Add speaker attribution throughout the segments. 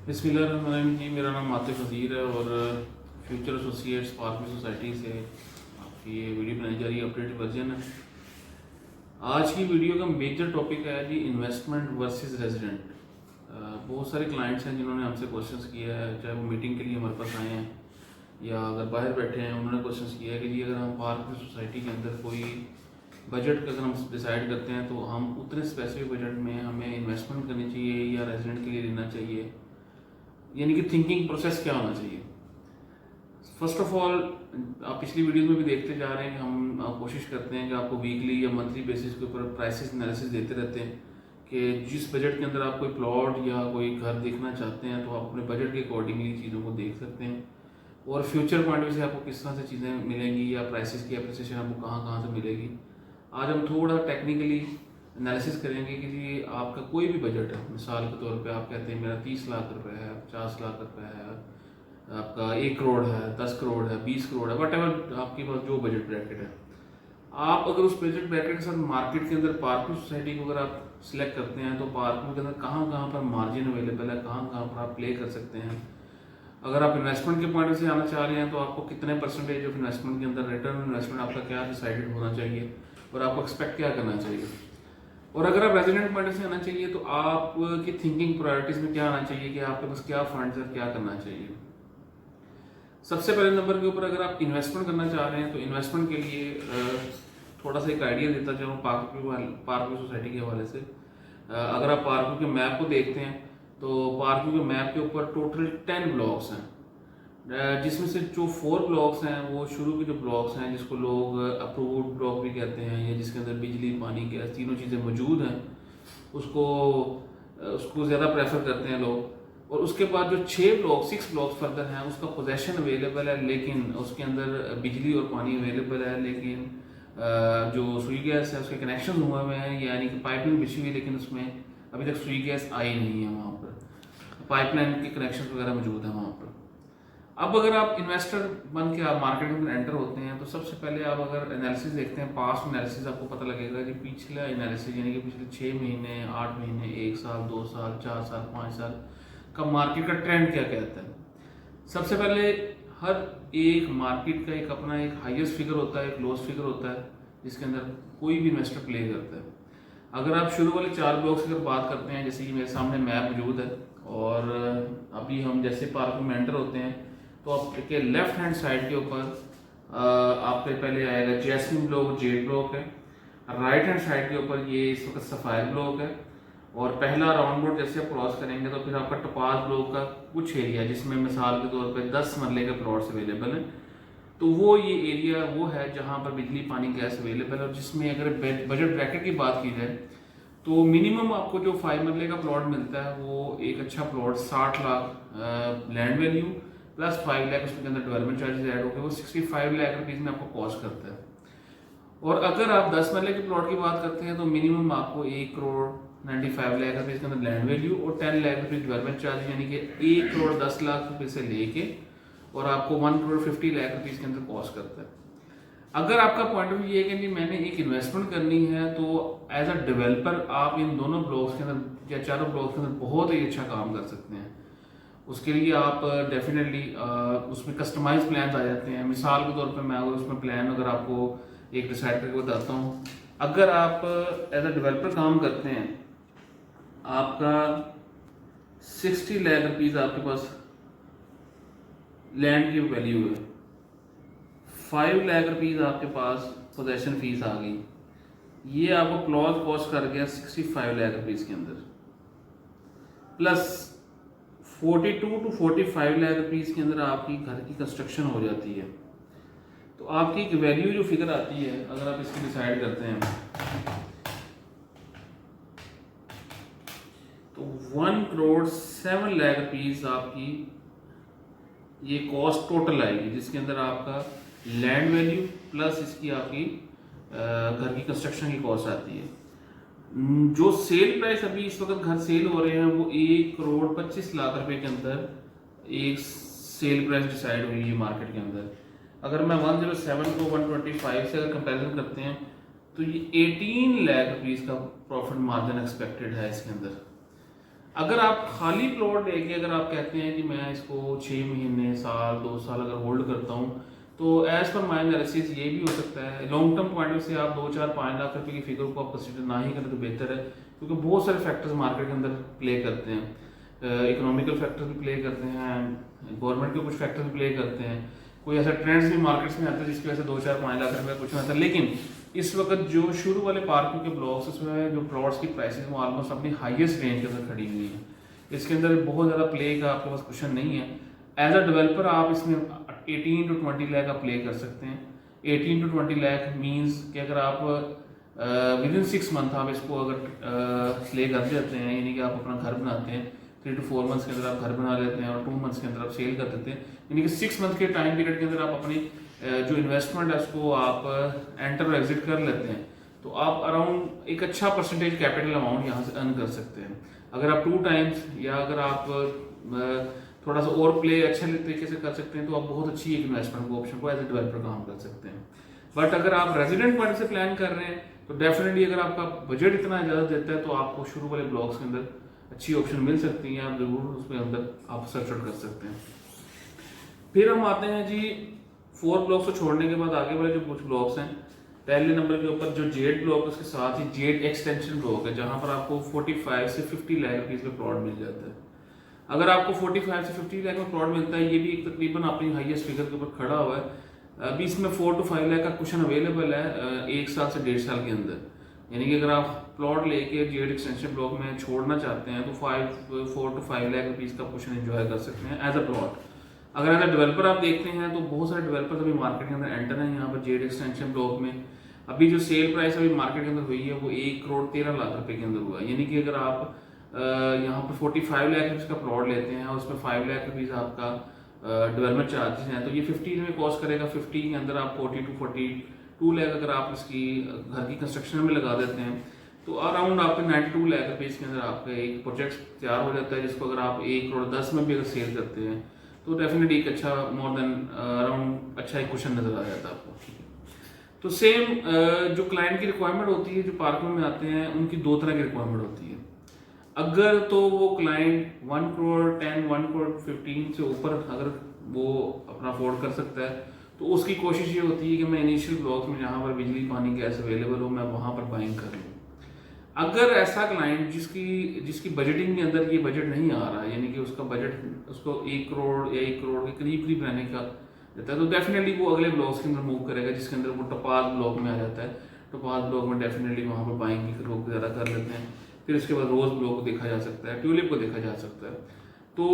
Speaker 1: बिस्मिल्लाहिर्रहमानिर्रहीम जी, मेरा नाम आतिफ वज़ीर है और फ्यूचर एसोसिएट्स पार्क सोसाइटी से आपकी ये वीडियो बनाई जा रही है, अपडेटेड वर्जन है। आज की वीडियो का मेजर टॉपिक है जी इन्वेस्टमेंट वर्सेस रेजिडेंट। बहुत सारे क्लाइंट्स हैं जिन्होंने हमसे क्वेश्चंस किया है, चाहे वो मीटिंग के लिए हमारे पास आए हैं या अगर बाहर बैठे हैं, उन्होंने क्वेश्चंस किया है कि जी अगर हम पार्क सोसाइटी के अंदर कोई बजट का अगर हम डिसाइड करते हैं तो हम उतने स्पेसिफिक बजट में हमें इन्वेस्टमेंट करनी चाहिए या रेजिडेंट के लिए लेना चाहिए, यानी कि थिंकिंग प्रोसेस क्या होना चाहिए। फर्स्ट ऑफ ऑल, आप पिछली वीडियोस में भी देखते जा रहे हैं कि हम कोशिश करते हैं कि आपको वीकली या मंथली बेसिस के ऊपर प्राइसेस एनालिसिस देते रहते हैं कि जिस बजट के अंदर आप कोई प्लॉट या कोई घर देखना चाहते हैं तो आप अपने बजट के अकॉर्डिंगली चीज़ों को देख सकते हैं और फ्यूचर पॉइंट ऑफ व्यू से आपको किस तरह से चीज़ें मिलेंगी या प्राइसेस की एप्रिसिएशन आपको कहाँ कहाँ से मिलेगी। आज हम थोड़ा टेक्निकली एनालिसिस करेंगे कि जी आपका कोई भी बजट है, मिसाल के तौर पे आप कहते हैं मेरा 30 लाख रुपए है, 50 लाख रुपए है, आपका 1 करोड़ है, 10 करोड़ है, 20 करोड़ है, वट एवर आपके पास जो बजट ब्रैकेट है, आप अगर उस बजट ब्रैकेट के साथ मार्केट के अंदर पार्किंग सोसाइटी को अगर आप सिलेक्ट करते हैं तो पार्किंग के अंदर कहाँ कहाँ पर मार्जिन अवेलेबल है, कहाँ कहाँ पर आप प्ले कर सकते हैं। अगर आप इन्वेस्टमेंट के पॉइंट से आना चाह रहे हैं तो आपको कितने परसेंटेज ऑफ इन्वेस्टमेंट के अंदर रिटर्न इन्वेस्टमेंट आपका क्या डिसाइडेड होना चाहिए और आपको एक्सपेक्ट क्या करना चाहिए। और अगर आप रेजिडेंट पॉइंट से आना चाहिए तो आपकी थिंकिंग प्रायोरिटीज में क्या आना चाहिए कि आपके पास क्या फंड्स है, क्या करना चाहिए। सबसे पहले नंबर के ऊपर अगर आप इन्वेस्टमेंट करना चाह रहे हैं तो इन्वेस्टमेंट के लिए थोड़ा सा एक आइडिया देता चाहूँ पार्क सोसाइटी के हवाले से। अगर आप पार्क के मैप को देखते हैं तो पार्क के मैप के ऊपर टोटल 10 ब्लॉक्स हैं, जिसमें से जो 4 ब्लॉक्स हैं वो शुरू के जो ब्लॉक्स हैं जिसको लोग अप्रूव्ड ब्लॉक भी कहते हैं या जिसके अंदर बिजली पानी गैस तीनों चीज़ें मौजूद हैं, उसको ज़्यादा प्रेफर करते हैं लोग। और उसके बाद जो 6 ब्लॉक्स फर्दर हैं उसका पोजेशन अवेलेबल है लेकिन उसके अंदर बिजली और पानी अवेलेबल है, लेकिन जो सुई गैस है उसके कनेक्शन हुए हुए हैं, यानी कि पाइपलाइन बिछी हुई है लेकिन उसमें अभी तक सुई गैस आई नहीं है, वहाँ पर पाइपलाइन के कनेक्शन वगैरह मौजूद हैं वहाँ पर। अब अगर आप इन्वेस्टर बन के आप मार्केट में एंटर होते हैं तो सबसे पहले आप अगर एनालिसिस देखते हैं, पास्ट एनालिसिस, आपको पता लगेगा कि पिछला एनालिसिस यानी कि पिछले 6 महीने, 8 महीने, 1 साल, 2 साल, 4 साल, 5 साल का मार्केट का ट्रेंड क्या कहता है। सबसे पहले हर एक मार्केट का एक अपना एक हाईएस्ट फिगर होता है, एक लोएस्ट फिगर होता है जिसके अंदर कोई भी इन्वेस्टर प्ले करता है। अगर आप शुरू वाले 4 ब्लॉक्स की अगर बात करते हैं, जैसे कि मेरे सामने मैप मौजूद है और अभी हम जैसे पार्क में एंटर होते हैं तो आपके लेफ्ट हैंड साइड के ऊपर आपके पहले आएगा जैस्मिन ब्लॉक, जेड ब्लॉक है। राइट हैंड साइड के ऊपर ये इस वक्त सफायर ब्लॉक है और पहला राउंड बोर्ड जैसे आप क्रॉस करेंगे तो फिर आपका टपास ब्लॉक का कुछ एरिया जिसमें मिसाल के तौर पे 10 मरले के प्लॉट्स अवेलेबल हैं, तो वो ये एरिया वो है जहाँ पर बिजली पानी गैस अवेलेबल है। और जिसमें अगर बजट ब्रैकेट की बात की जाए तो मिनिमम आपको जो 5 मरले का प्लॉट मिलता है वो एक अच्छा plot 60 lakh land value plus 5 lakh उसके अंदर डेवलपमेंट चार्जेस ऐड होकर वो 65 लाख रुपीज़ में आपको कॉस्ट करता है। और अगर आप 10 मरले के प्लॉट की बात करते हैं तो मिनिमम आपको 1 करोड़ 95 लाख रुपीज़ के अंदर लैंड वैल्यू और 10 लाख रुपीज़ डेवलपमेंट चार्ज, यानी कि 1 करोड़ 10 लाख रुपये से लेके और आपको 1 करोड़ 50 लाख रुपीज़ के अंदर कॉस्ट करता है। अगर आपका पॉइंट ऑफ व्यू ये है कि मैंने एक इन्वेस्टमेंट करनी है तो एज अ डेवलपर आप इन दोनों ब्लॉक्स के अंदर या चारों ब्लॉक्स के अंदर बहुत ही अच्छा काम कर सकते हैं। उसके लिए आप डेफिनेटली उसमें कस्टमाइज प्लान आ जाते हैं। मिसाल के तौर पे मैं अगर उसमें प्लान अगर आपको एक डिसाइड करके बताता हूँ, अगर आप एज अ डेवलपर काम करते हैं, आपका 60 लाख रुपीज़ आपके पास लैंड की वैल्यू है, 5 लाख रुपीज़ आपके पास पोजेशन फीस आ गई, ये आपको प्लॉट कॉस्ट कर गया 65 लाख रुपीज़ के अंदर, प्लस 42 to 45 लाख रुपीज़ के अंदर आपकी घर की कंस्ट्रक्शन हो जाती है। तो आपकी एक वैल्यू जो फिगर आती है अगर आप इसकी डिसाइड करते हैं तो 1 करोड़ 7 लाख रुपीज़ आपकी ये कॉस्ट टोटल आएगी, जिसके अंदर आपका लैंड वैल्यू प्लस इसकी आपकी घर की कंस्ट्रक्शन की कॉस्ट आती है। जो सेल प्राइस अभी इस वक्त घर सेल हो रहे हैं वो 1 करोड़ 25 लाख रुपए के अंदर एक सेल प्राइस डिसाइड हुई है मार्केट के अंदर। अगर मैं 107 को 125 से अगर कंपैरिजन करते हैं तो ये 18 लाख रुपीज़ का प्रॉफिट मार्जिन एक्सपेक्टेड है इसके अंदर। अगर आप खाली प्लॉट लेके अगर आप कहते हैं कि मैं इसको 6 महीने, साल, 2 साल अगर होल्ड करता हूँ, तो एज पर माई एनालिसिस ये भी हो सकता है। लॉन्ग टर्म पॉइंट ऑफ से आप 2, 4, 5 लाख रुपए की फिगर को आप कंसिडर ना ही करें तो बेहतर है, क्योंकि बहुत सारे फैक्टर्स मार्केट के अंदर प्ले करते हैं। इकोनॉमिकल फैक्टर्स भी प्ले करते हैं, गवर्नमेंट के कुछ फैक्टर्स भी प्ले करते हैं, कोई ऐसा ट्रेंड्स भी मार्केट्स में आता है जिसकी वजह से 2, 4, 5 लाख रुपए कुछ नहीं आता। लेकिन इस वक्त जो शुरू वाले पार्कों के ब्लॉक्स, उसमें जो प्लॉट्स की प्राइसेस वो ऑलमोस्ट अपनी हाईएस्ट रेंज के अंदर खड़ी हुई है। इसके अंदर बहुत ज़्यादा प्ले का आपके पास क्वेश्चन नहीं है। एज अ डेवलपर आप इसमें 18 to 20 लाख आप प्ले कर सकते हैं। 18 to 20 लाख मीन्स कि अगर आप विद इन 6 मंथ आप इसको अगर प्ले कर देते हैं, यानी कि आप अपना घर बनाते हैं, 3 to 4 मंथ्स के अंदर आप घर बना लेते हैं और 2 मंथ्स के अंदर आप सेल कर देते हैं, यानी कि 6 मंथ के टाइम पीरियड के अंदर आप अपनी जो इन्वेस्टमेंट है उसको आप एंटर और एग्जिट कर लेते हैं, तो आप अराउंड एक अच्छा परसेंटेज कैपिटल अमाउंट यहाँ से अर्न कर सकते हैं। अगर आप 2 टाइम्स या अगर आप थोड़ा सा और प्ले अच्छे तरीके से कर सकते हैं तो आप बहुत अच्छी एक इन्वेस्टमेंट को ऑप्शन को एज ए डेवलपर काम कर सकते हैं। बट अगर आप रेजिडेंट पॉइंट से प्लान कर रहे हैं तो डेफिनेटली अगर आपका बजट इतना इजाजत देता है तो आपको शुरू वाले ब्लॉक्स के अंदर अच्छी ऑप्शन मिल सकती है, आप जरूर उसके अंदर आप सर्च आउट कर सकते हैं। फिर हम आते हैं जी 4 ब्लॉक्स को छोड़ने के बाद आगे वाले जो कुछ ब्लॉक्स हैं। पहले नंबर के ऊपर जो जेड ब्लॉक है, उसके साथ ही जेड एक्सटेंशन ब्लॉक है, जहां पर आपको 45 से 50 लाख रुपीज का प्लॉट मिल जाता है। अगर आपको 45 से 50 लाख में प्लॉट मिलता है, ये भी एक तकरीबन अपनी हाईएस्ट फिगर के ऊपर खड़ा हुआ है। अभी इसमें 4 to 5 लाख का क्वेश्चन अवेलेबल है 1 साल से 1.5 साल के अंदर, यानी कि अगर आप प्लॉट लेके जेड एक्सटेंशन ब्लॉक में छोड़ना चाहते हैं तो 4 to 5 लाख रुपीज का क्वेश्चन एंजॉय कर सकते हैं एज अ प्लॉट। अगर एज अ डेवलपर आप देखते हैं तो बहुत सारे डेवलपर्स अभी मार्केट के अंदर एंटर हैं यहाँ पर जेड एक्सटेंशन ब्लॉक में। अभी जो सेल प्राइस अभी मार्केट के अंदर हुई है वो 1,13,00,000 रुपए के अंदर हुआ है, यानी कि अगर आप यहाँ पर 45 लाख रुपीज का प्लॉट लेते हैं और उसमें 5 लाख रुपीज आपका डेवलपमेंट चार्जेस हैं, तो ये 50 में कॉस्ट करेगा। 50 के अंदर आप 40 to 42 लाख अगर आप इसकी घर की कंस्ट्रक्शन में लगा देते हैं तो अराउंड आपके 92 लाख रुपीज के अंदर आपका एक प्रोजेक्ट तैयार हो जाता है, जिसको अगर आप 1,10 में भी अगर सेल करते हैं तो डेफिनेटली एक अच्छा मोर देन अराउंड अच्छा एक क्वेश्चन नजर आ जाता है आपको। तो सेम जो क्लाइंट की रिक्वायरमेंट होती है, जो पार्कों में आते हैं उनकी 2 तरह की रिक्वायरमेंट होती है। अगर तो वो क्लाइंट 1 करोड़ 10, 1 करोड़ 15 से ऊपर अगर वो अपना अफोर्ड कर सकता है तो उसकी कोशिश ये होती है कि मैं इनिशियल ब्लॉक्स में जहाँ पर बिजली पानी गैस अवेलेबल हो मैं वहाँ पर बाइंग कर लूँ। अगर ऐसा क्लाइंट जिसकी बजटिंग के अंदर ये बजट नहीं आ रहा है, यानी कि उसका बजट उसको 1 करोड़ या 1 करोड़ के करीब रहने का रहता है, तो डेफिनेटली वो अगले ब्लॉक्स के अंदर मूव करेगा, जिसके अंदर वो टपाज ब्लॉक में आ जाता है। टपाज ब्लॉक में डेफिनेटली वहाँ पर बाइंग की लोग ज़्यादा कर लेते हैं। फिर उसके बाद रोज ब्लॉक को देखा जा सकता है, ट्यूलिप को देखा जा सकता है। तो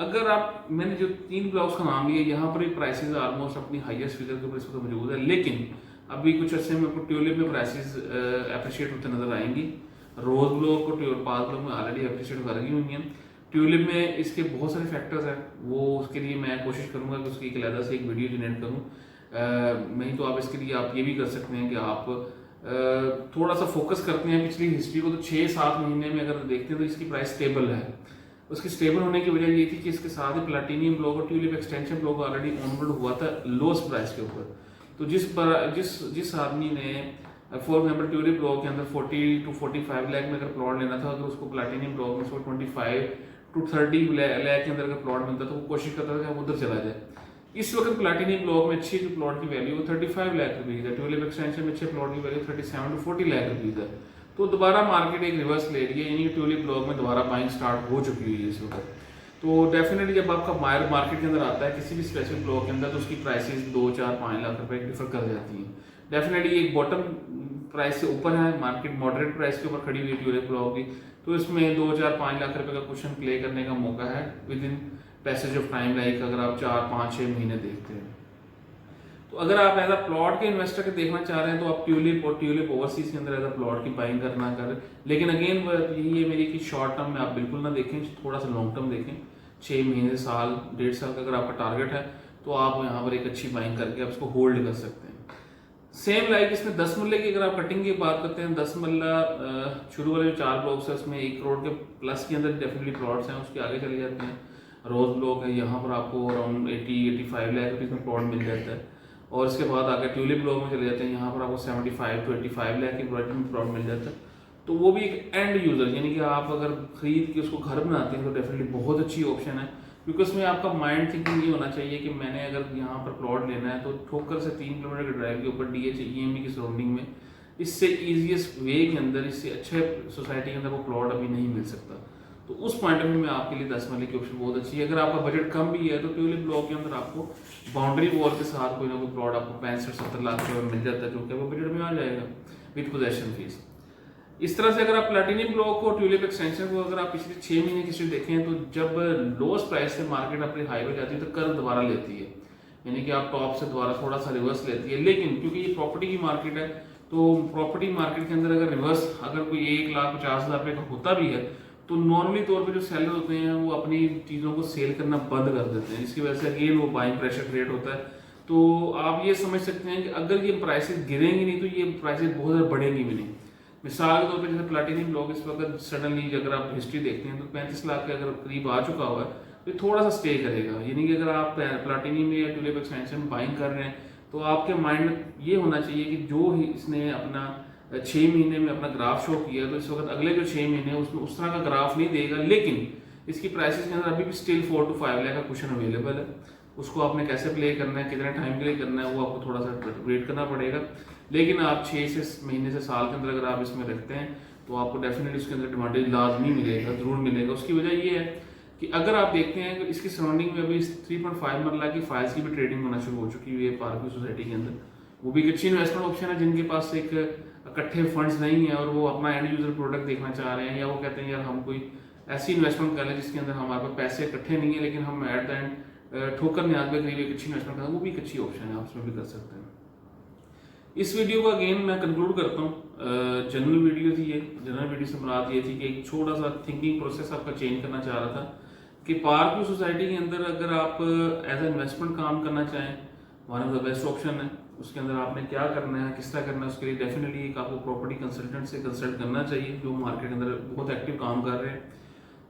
Speaker 1: अगर आप मैंने जो 3 ब्लॉक्स का नाम लिया, यहाँ पर भी प्राइसेस ऑलमोस्ट अपनी हाईएस्ट फिगर के ऊपर इस वक्त मौजूद है, लेकिन अभी कुछ अर्से में आपको ट्यूलिप में प्राइसेस अप्रिशिएट होते नजर आएंगी। रोज ब्लॉक और टपाज ब्लॉक में ऑलरेडी अप्रिशिएट कर रही हुई हैं। ट्यूलिप में इसके बहुत सारे फैक्टर्स हैं, वो उसके लिए मैं कोशिश करूंगा कि उसकी एक अलग से एक वीडियो जनरेट करूँ। नहीं तो आप इसके लिए आप ये भी कर सकते हैं कि आप थोड़ा सा फोकस करते हैं पिछली हिस्ट्री को, तो 6-7 महीने में अगर देखते हैं तो इसकी प्राइस स्टेबल है। उसकी स्टेबल होने की वजह ये थी कि इसके साथ ही प्लैटिनियम ब्लॉक और tulip extension block already onboard हुआ था लोएस्ट प्राइस के ऊपर। तो जिस आदमी ने फॉर एग्जाम्पल ट्यूलिप ब्लॉक के अंदर 40 to 45 लाख में अगर प्लॉट लेना था, अगर उसको प्लैटिनियम ब्लॉक में 25 to 30 लाख के अंदर अगर प्लॉट मिलता तो वो कोशिश करता था कि हम उधर चला जाए। इस वक्त प्लैटिनियम ब्लॉक में अच्छी जो प्लॉट की वैल्यू है 35 लाख रुपीज है, ट्यूलिप एक्सटेंशन में अच्छे प्लॉट की वैल्यू 37 to 40 लाख रुपीज है। तो दोबारा मार्केट एक रिवर्स ले रही है, यानी ट्यूलिप ब्लॉक में दोबारा बाइंग स्टार्ट हो चुकी हुई है इस वक्त। तो डेफिनेटली जब आपका बायर मार्केट के अंदर आता है किसी भी स्पेसिफिक ब्लॉक के अंदर, तो उसकी प्राइसेस 2, 4, 5 लाख रुपए डिफर कर जाती हैं। डेफिनेटली एक बॉटम प्राइस से ऊपर है, मार्केट मॉडरेट प्राइस के ऊपर खड़ी हुई है ट्यूलिप ब्लॉक की, तो इसमें 2, 4, 5 लाख रुपए का क्वेश्चन प्ले करने का मौका है with in passage of time, like अगर आप 4, 5, 6 महीने देखते हैं। तो अगर आप एज अ प्लॉट के इन्वेस्टर के देखना चाह रहे हैं तो आप ट्यूलिप और ट्यूलिप ओवरसीज के अंदर एज अ प्लॉट की बाइंग करना कर, लेकिन अगेन यही है मेरी कि शॉर्ट टर्म में आप बिल्कुल ना देखें, थोड़ा सा लॉन्ग टर्म देखें। 6 महीने, साल, 1.5 साल का अगर आपका टारगेट है तो आप यहाँ पर एक अच्छी बाइंग करके आप इसको होल्ड कर सकते हैं। सेम लाइक इसमें 10 मल्ले की अगर आप कटिंग की बात करते हैं, 10 मल्ला शुरू वाले जो 4 ब्लॉक्स है उसमें 1 करोड़ के प्लस के अंदर डेफिनेटली प्लॉट्स हैं, उसके आगे चले जाते हैं। रोज ब्लॉक है, यहाँ पर आपको अराउंड 80-85 लाख रुपीज में प्लॉट मिल जाता है, और इसके बाद आगे ट्यूलिप ब्लॉक में चले जाते हैं, यहाँ पर आपको 75 to 85 लाख की प्लॉट मिल जाता है। तो वो भी एक एंड यूज़र, यानी कि आप अगर खरीद के उसको घर बनाते हैं तो डेफिनेटली बहुत अच्छी ऑप्शन है, क्योंकि उसमें आपका माइंड थिंकिंग ये होना चाहिए कि मैंने अगर यहाँ पर प्लॉट लेना है तो ठोकर से 3 किलोमीटर के ड्राइव के ऊपर DH EMI की सराउंडिंग में इससे ईजीएस्ट वे के अंदर, इससे अच्छे सोसाइटी के अंदर वो प्लॉट अभी नहीं मिल सकता। तो उस पॉइंट ऑफ व्यू में आपके लिए 10 वाले की ऑप्शन बहुत अच्छी है। अगर आपका बजट कम भी है तो ट्यूलिप ब्लॉक के अंदर आपको बाउंड्री वॉल के साथ कोई ना कोई प्लॉट आपको 65-70 लाख रुपये में मिल जाता है, जो कि वो बजट में आ जाएगा विद पोजेशन फीस। इस तरह से अगर आप प्लैटिनियम ब्लॉक को, ट्यूलिप एक्सटेंशन को अगर आप पिछले 6 महीने की हिस्ट्री देखें तो जब लोएस्ट प्राइस से मार्केट अपनी हाई पे जाती है तो कर्व दोबारा लेती है, यानी कि आप टॉप से दोबारा थोड़ा सा रिवर्स लेती है। लेकिन क्योंकि ये प्रॉपर्टी की मार्केट है तो प्रॉपर्टी मार्केट के अंदर अगर रिवर्स अगर कोई 1,50,000 रुपये का होता भी है तो नॉर्मली तौर पे जो सेलर होते हैं वो अपनी चीज़ों को सेल करना बंद कर देते हैं, जिसकी वजह से अगेन वो बाइंग प्रेशर क्रिएट होता है। तो आप ये समझ सकते हैं कि अगर ये प्राइसेस गिरेंगी नहीं तो ये प्राइसेस बहुत ज़्यादा बढ़ेंगी भी नहीं। मिसाल के तौर पे जैसे प्लैटिनियम ब्लॉक इस वक्त सडनली अगर आप हिस्ट्री देखते हैं तो 35 लाख के अगर करीब आ चुका हुआ है तो ये थोड़ा सा स्टे करेगा, यानी कि अगर आप प्लैटिनियम या ट्यूलिप एक्सटेंशन बाइंग कर रहे हैं तो आपके माइंड में ये होना चाहिए कि जो ही इसने अपना 6 महीने में अपना ग्राफ शो किया तो इस वक्त अगले जो 6 महीने उसमें उस तरह का ग्राफ नहीं देगा, लेकिन इसकी प्राइसेस के अंदर अभी भी स्टिल 4 to 5 लाख का क्वेश्चन अवेलेबल है। उसको आपने कैसे प्ले करना है, कितने टाइम के लिए करना है, वो आपको थोड़ा सा वेट करना पड़ेगा। लेकिन आप 6 से महीने से साल के अंदर अगर आप इसमें रखते हैं तो आपको डेफिनेटली उसके अंदर एडवांटेज लाजमी मिलेगा, जरूर मिलेगा। उसकी वजह ये है कि अगर आप देखते हैं कि इसकी सराउंडिंग में अभी 3.5 मरला की फाइल्स की भी ट्रेडिंग होना शुरू हो चुकी हुई है पार्क सोसाइटी के अंदर। वो भी एक अच्छी इन्वेस्टमेंट ऑप्शन है जिनके पास एक इकट्ठे फंड्स नहीं है और वो अपना एंड यूजर प्रोडक्ट देखना चाह रहे हैं, या वो कहते हैं यार हम कोई ऐसी इन्वेस्टमेंट कर लें जिसके अंदर हमारे पास पैसे इकट्ठे नहीं है लेकिन हम एट द एंड ठोकर न्याज में करीब एक अच्छी इन्वेस्टमेंट करें, वो भी एक अच्छी ऑप्शन है, आप उसमें भी कर सकते हैं। इस वीडियो को अगेन मैं कंक्लूड करता हूँ, जनरल वीडियो थी ये। जनरल वीडियो से मुराद ये थी कि एक छोटा सा थिंकिंग प्रोसेस आपका चेंज करना चाह रहा था कि पार्क व्यू सोसाइटी के अंदर अगर आप एज ए इन्वेस्टमेंट काम करना चाहें one of the best option है। उसके अंदर आपने क्या करना है, किस तरह करना है, उसके लिए डेफिनेटली एक आपको प्रॉपर्टी कंसल्टेंट से कंसल्ट करना चाहिए जो मार्केट के अंदर बहुत एक्टिव काम कर रहे हैं।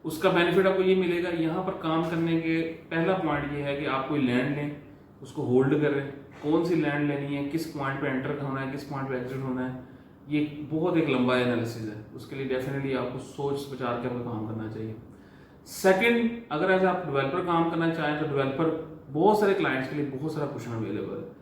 Speaker 1: उसका बेनिफिट आपको ये मिलेगा, यहाँ पर काम करने के पहला पॉइंट ये है कि आप कोई लैंड लें, उसको होल्ड करें, कौन सी लैंड लेनी है, किस पॉइंट पे एंटर होना है, किस पॉइंट पे एग्जिट होना है, ये बहुत एक लंबा एनालिसिस है। उसके लिए डेफिनेटली आपको सोच विचार के आपको काम करना चाहिए। सेकंड, अगर एज आप डेवलपर काम करना चाहें तो डेवलपर बहुत सारे क्लाइंट्स के लिए बहुत सारा क्वेश्चन अवेलेबल है।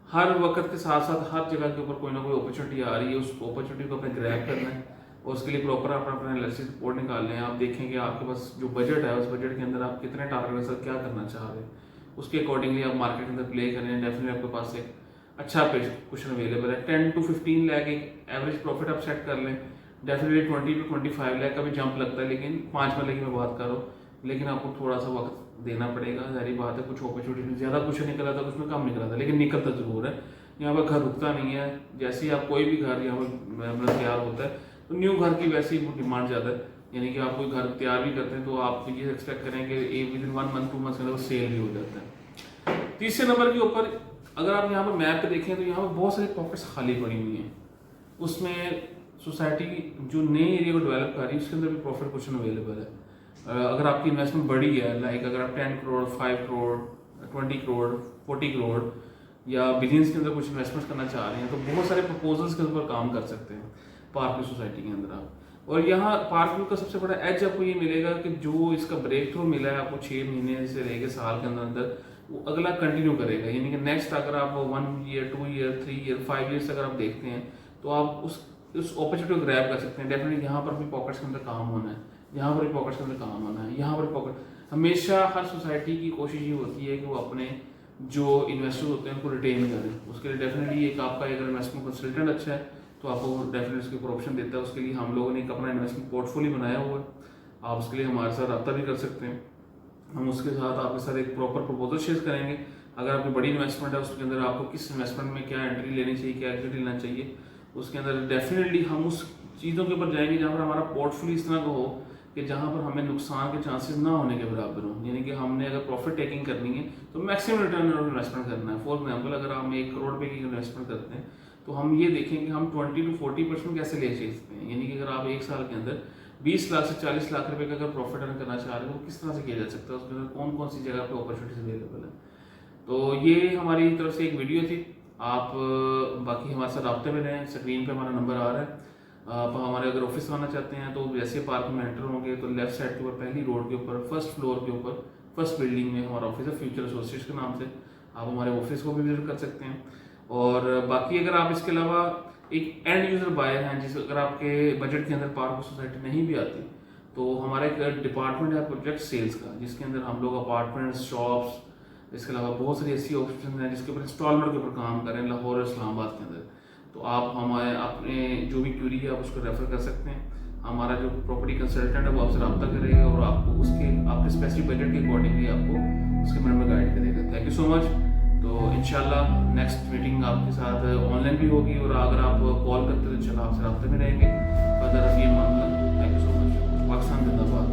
Speaker 1: हर वक्त के साथ साथ हर जगह के ऊपर कोई ना कोई अपॉर्चुनिटी आ रही है, उस अपॉर्चुनिटी को अपने ग्रैब करना है और उसके लिए प्रॉपर अपना एनालिसिस रिपोर्ट निकालना है। आप देखेंगे आपके पास जो बजट है उस बजट के अंदर आप कितने टारगेट के साथ क्या करना चाह रहे हैं, उसके अकॉर्डिंगली आप मार्केट के अंदर प्ले करें। डेफिनेटली आपके पास एक अच्छा क्वेश्चन अवेलेबल है। 10 to 15 लाख एक एवरेज प्रॉफिट आप सेट कर लें। डेफिनेटली 20 to 25 लाख का भी जंप लगता है, लेकिन 5 महीने की मैं बात कर रहा हूँ, लेकिन आपको थोड़ा सा वक्त देना पड़ेगा। सारी बात है, कुछ अपॉर्चुनिटी ज़्यादा कुछ निकला था, कुछ में कम निकला था, लेकिन निकलता जरूर है। यहाँ पर घर रुकता नहीं है। जैसे ही आप कोई भी घर यहाँ पर तैयार होता है तो न्यू घर की वैसे ही डिमांड ज़्यादा है, यानी कि आप कोई घर तैयार भी करते हैं तो आप ये एक्सपेक्ट करें कि विद इन 1 month 2 months के अंदर सेल भी हो जाता है। तीसरे नंबर के ऊपर अगर आप यहाँ पर मैप पे देखें तो यहाँ पर बहुत सारी पॉकेट्स खाली पड़ी हुई हैं। उसमें सोसाइटी जो नए एरिया को डेवलप कर रही है उसके अंदर भी प्रॉफिट क्वेश्चन अवेलेबल है। अगर आपकी इन्वेस्टमेंट बड़ी है, लाइक अगर आप 10 करोड़ 5 करोड़ 20 करोड़ 40 करोड़ या बिलियंस के अंदर कुछ इन्वेस्टमेंट करना चाह रहे हैं तो बहुत सारे प्रपोजल्स के ऊपर काम कर सकते हैं पार्क व्यू सोसाइटी के अंदर आप। और यहाँ पार्क व्यू का सबसे बड़ा एज आपको ये मिलेगा कि जो इसका ब्रेक थ्रू मिला है आपको 6 महीने से लेकर साल के अंदर अंदर, वो अगला कंटिन्यू करेगा। यानी कि नेक्स्ट अगर आप 1 year 2 year 3 year 5 years अगर आप देखते हैं तो आप उस अपॉर्चुनिटी को ग्रैब कर सकते हैं। डेफिनेटली यहाँ पर भी पॉकेट्स के अंदर काम होना है, यहाँ पर भी पॉकेट्स के अंदर काम होना है, यहाँ पर पॉकेट। हमेशा हर सोसाइटी की कोशिश ये होती है कि वो अपने जो इन्वेस्टर्स होते हैं उनको रिटेन करें। उसके लिए डेफिनेटली एक आपका अगर इन्वेस्टमेंट कंसल्टेंट अच्छा है तो आपको डेफिनेटली उसके ऊपर ऑप्शन देता है। उसके लिए हम लोगों ने एक अपना इन्वेस्टमेंट पोर्टफोलियो बनाया हुआ है, आप उसके लिए हमारे साथ रब्ता भी कर सकते हैं। हम उसके साथ आपके साथ एक प्रॉपर प्रपोजल शेयर करेंगे। अगर आपकी बड़ी इन्वेस्टमेंट है उसके अंदर आपको किस इन्वेस्टमेंट में क्या एंट्री लेनी चाहिए, क्या एग्जिट लेना चाहिए, उसके अंदर डेफिनेटली हम उस चीज़ों के ऊपर जाएंगे जहाँ पर हमारा पोर्टफोलियो इस तरह का हो कि जहाँ पर हमें नुकसान के चांसेस ना होने के बराबर हो। यानी कि हमने अगर प्रॉफिट टेकिंग करनी है तो मैक्सिमम रिटर्न ऑन इन्वेस्टमेंट करना है। फॉर एग्जाम्पल अगर हम 1 करोड़ रुपये की इन्वेस्टमेंट करते हैं तो हम ये देखें कि हम 20 to 40% कैसे ले सकते हैं। यानी कि अगर आप 1 साल के अंदर 20 लाख से 40 लाख रुपए का अगर प्रॉफिट अर्न करना चाह रहे हो तो किस तरह से किया जा सकता है, उसके अंदर कौन कौन सी जगह पे अपॉर्चुनिटीज अवेलेबल है। तो ये हमारी तरफ से एक वीडियो थी। आप बाकी हमारे साथ रब्ते में रहें, स्क्रीन पे हमारा नंबर आ रहा है। आप हमारे अगर ऑफिस आना चाहते हैं तो जैसे पार्क में एंटर होंगे तो लेफ्ट साइड के ऊपर पहली रोड के ऊपर फर्स्ट फ्लोर के ऊपर फर्स्ट बिल्डिंग में हमारा ऑफिस है, फ्यूचर एसोसिएट्स के नाम से। आप हमारे ऑफिस को भी विजिट कर सकते हैं। और बाकी अगर आप इसके अलावा एक एंड यूजर बायर हैं, जिस अगर आपके बजट के अंदर पार्क सोसाइटी नहीं भी आती, तो हमारा एक डिपार्टमेंट है प्रोजेक्ट सेल्स का, जिसके अंदर हम लोग अपार्टमेंट्स, शॉप्स, इसके अलावा बहुत सारी ऐसी ऑप्शन हैं जिसके ऊपर इंस्टॉलमेंट के ऊपर काम करें लाहौर और इस्लामाबाद के अंदर। तो आप हमारे अपने जो भी क्यूरी है आप उसको रेफर कर सकते हैं। हमारा जो प्रॉपर्टी कंसल्टेंट है वो आपसे रब्ता करेगा और आपको उसके आपके स्पेसिफिक बजट के अकॉर्डिंगली आपको उसके बारे में गाइड करेगा। Thank you so much. तो इंशाल्लाह नेक्स्ट मीटिंग आपके साथ ऑनलाइन भी होगी, और अगर आप कॉल करते हैं तो इंशाल्लाह आपसे रब्ते में रहेंगे। फर्दर ये मामला। Thank you so much. Pakistan जिंदाबाद।